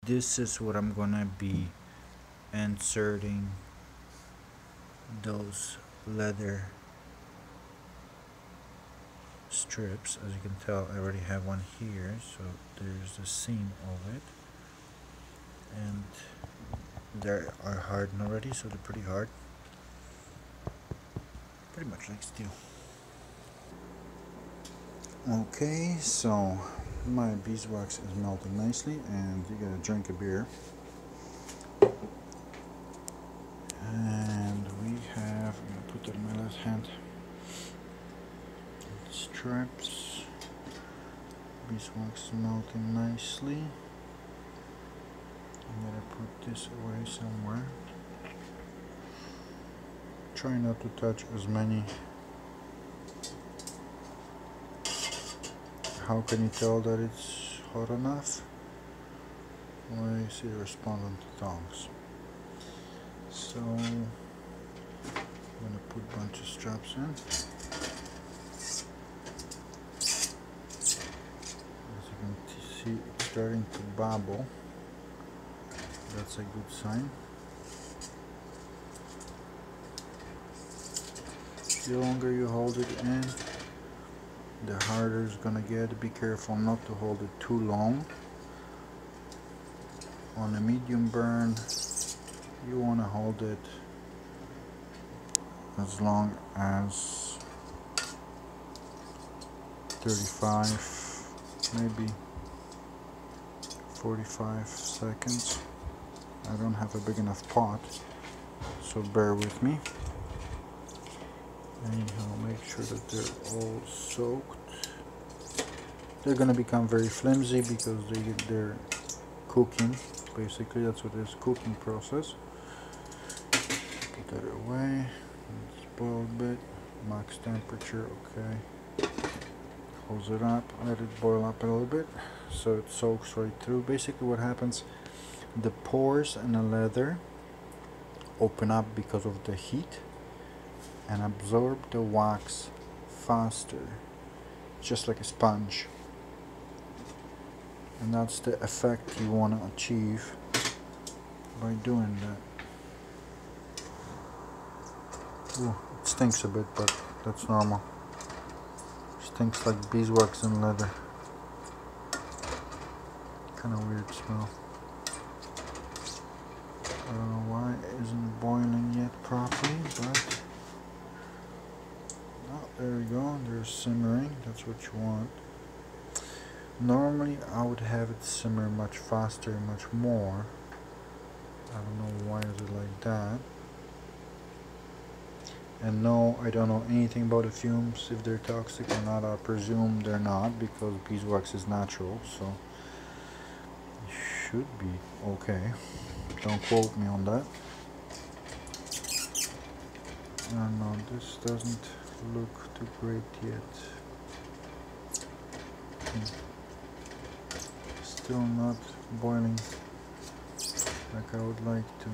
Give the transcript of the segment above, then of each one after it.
This is what I'm gonna be inserting those leather strips. As you can tell, I already have one here, so there's the seam of it, and they are hardened already, so they're pretty hard, pretty much like steel. Okay, so my beeswax is melting nicely, and you gotta drink a beer. And we have, I'm gonna put that in my left hand, strips. Beeswax is melting nicely. I'm gonna put this away somewhere. Try not to touch as many. How can you tell that it's hot enough? Well, you see the respondent tongs. So I'm gonna put a bunch of straps in. As you can see, it's starting to bubble. That's a good sign. The longer you hold it in, the harder it's gonna get. Be careful not to hold it too long. On a medium burn, you want to hold it as long as 35, maybe 45 seconds. I don't have a big enough pot, so bear with me. Anyhow, make sure that they're all soaked. They're gonna become very flimsy because they're cooking. Basically, that's what it is, cooking process. Put that away. Let's boil a bit. Max temperature, okay. Close it up, let it boil up a little bit so it soaks right through. Basically what happens, the pores in the leather open up because of the heat and absorb the wax faster, just like a sponge. And that's the effect you want to achieve by doing that. Ooh, it stinks a bit, but that's normal. Stinks like beeswax and leather. Kind of weird smell. I don't know why it isn't boiling yet properly, but oh, there we go. They're simmering. That's what you want. Normally I would have it simmer much faster, much more. I don't know why is it like that. And no, I don't know anything about the fumes, if they're toxic or not. I presume they're not, because beeswax is natural, so it should be okay. Don't quote me on that. No, this doesn't look too great yet. Still not boiling like I would like to.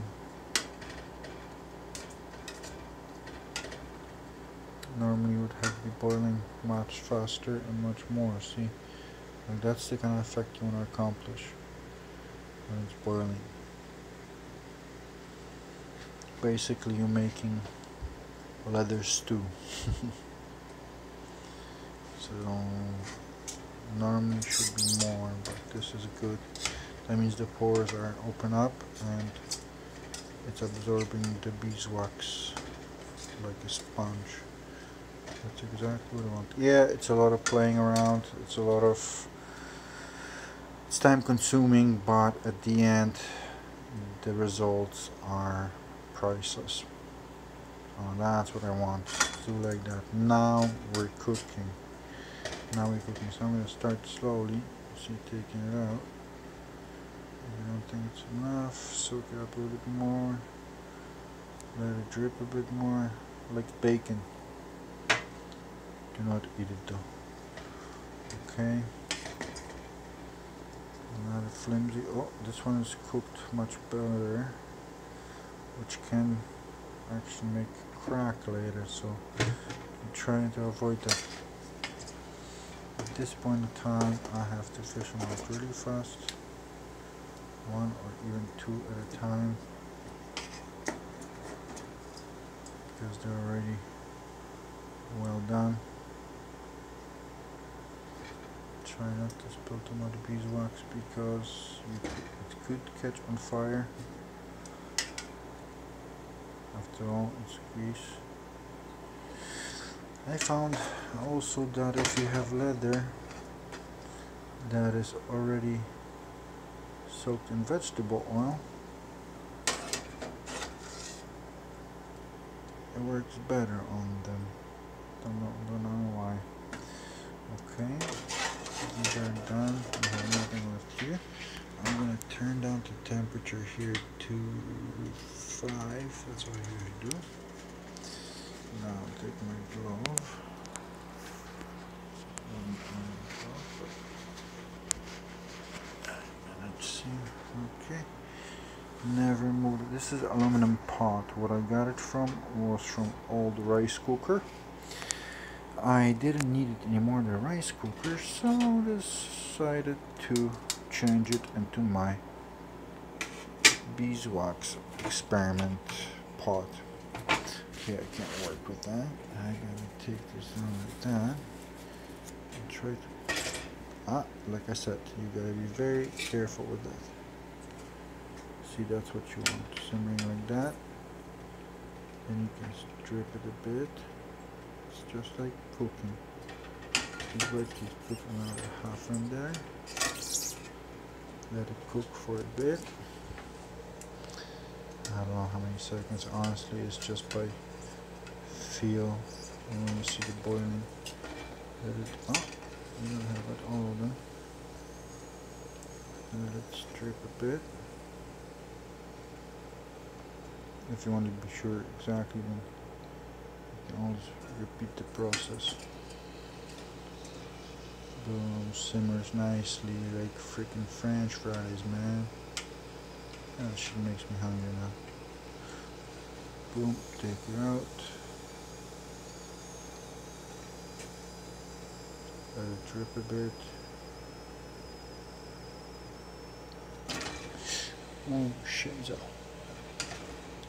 Normally would have to be boiling much faster and much more. See, like that's the kind of effect you want to accomplish when it's boiling. Basically you're making leather stew. So normally should be more, but this is good. That means the pores are open up and it's absorbing the beeswax like a sponge. That's exactly what I want. Yeah, it's a lot of playing around. It's time consuming, but at the end the results are priceless. Oh, that's what I want. Do like that. Now we're cooking. So I'm going to start slowly. See, taking it out. If you don't think it's enough, soak it up a little bit more. Let it drip a bit more, like bacon. Do not eat it though. Okay. Not a flimsy. Oh, this one is cooked much better, which can actually make it crack later. So I'm trying to avoid that. At this point in time, I have to fish them out really fast. one or even two at a time, because they're already well done. Try not to spill too much beeswax because it could catch on fire. After all, it's grease. I found also that if you have leather that is already soaked in vegetable oil, it works better on them. Don't know why. Okay, these are done. We have nothing left here. I'm gonna turn down the temperature here to 5. That's what I usually do. Now take my glove. Let's see. Okay. Never moved. This is aluminum pot. What I got it from was from old rice cooker. I didn't need it anymore, the rice cooker, so I decided to change it into my beeswax experiment pot. Okay, I can't work with that. I gotta take this down like that and try to, like I said, you gotta be very careful with that. See, that's what you want, simmering like that. Then you can strip it a bit. It's just like cooking. It's like you put another half in there. Let it cook for a bit. I don't know how many seconds, honestly, it's just by feel. And when you see the boiling, let it, you don't have it all of them. Let it strip a bit. If you want to be sure exactly, then you can always repeat the process. Boom, simmers nicely like freaking French fries, man. That shit makes me hungry now. Boom, take it out. Let it drip a bit. Oh, shiza.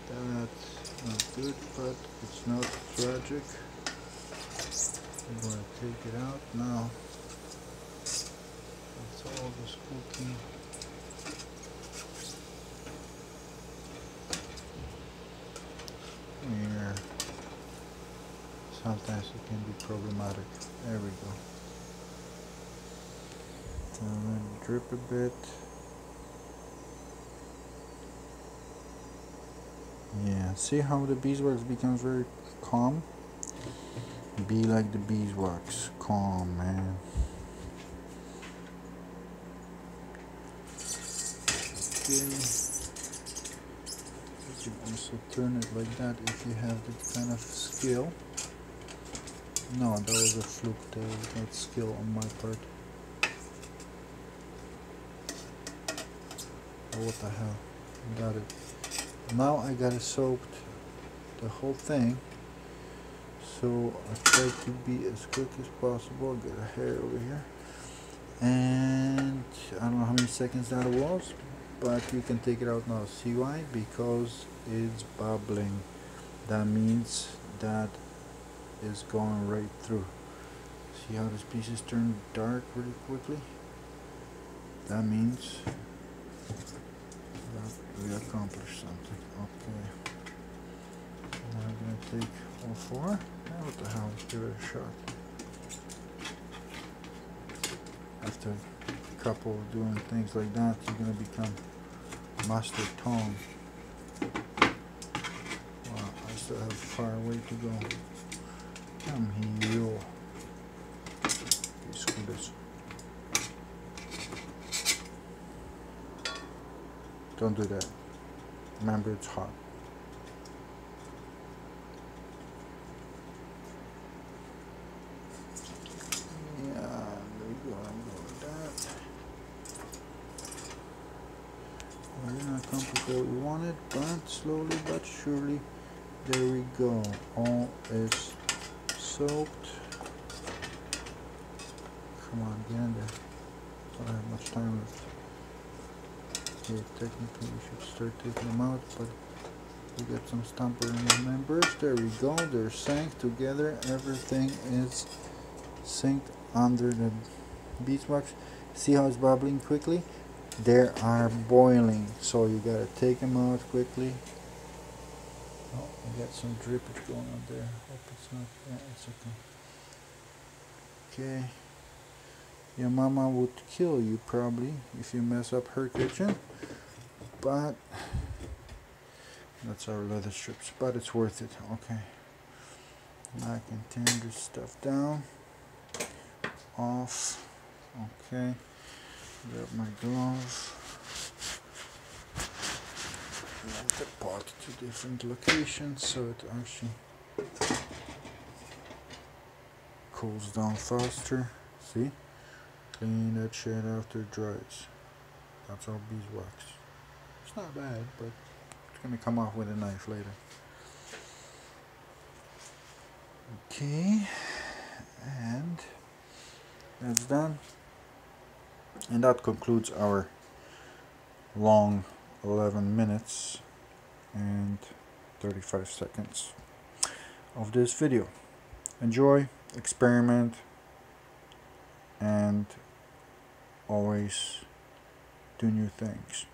That's not good, but it's not tragic. I'm going to take it out now. That's all this cooking. Here. Sometimes it can be problematic. There we go. And then drip a bit. Yeah, see how the beeswax becomes very calm? Be like the beeswax, calm, man. Okay. You can also turn it like that if you have that kind of skill. No, that was a fluke, there was not skill on my part. Oh, what the hell, got it. Now I got it soaked, the whole thing, so I try to be as quick as possible. Get a hair over here, and I don't know how many seconds that was, but you can take it out now. See why? Because it's bubbling. That means that is going right through. See how this piece is turned dark really quickly? That means we accomplished something. Okay. Now I'm gonna take all 4. What the hell? Let's give it a shot. After a couple of doing things like that, you're gonna become master tongue. Wow, I still have far way to go. Come here. Screw this. Don't do that. Remember, it's hot. Yeah, there we go. I'm going with that. We did not accomplish what we wanted, but slowly but surely, there we go. All is soaked. Come on, get in there. Don't have much time left. Okay, technically we should start taking them out, but we got some stumper members. There we go, they're synced together. Everything is synced under the beeswax. See how it's bubbling quickly? They are boiling, so you gotta take them out quickly. Oh, I got some drippage going on there. Hope it's not. Yeah, it's okay. Okay. Your mama would kill you probably if you mess up her kitchen, but that's our leather strips. But it's worth it. Okay. Now I can turn this stuff down. Off. Okay. Grab my glove. Move the pot to different locations so it actually cools down faster. See? Clean that shit after it dries. That's our beeswax. It's not bad, but it's gonna come off with a knife later. Okay, and that's done. And that concludes our long 11 minutes and 35 seconds of this video. Enjoy, experiment, and always do new things.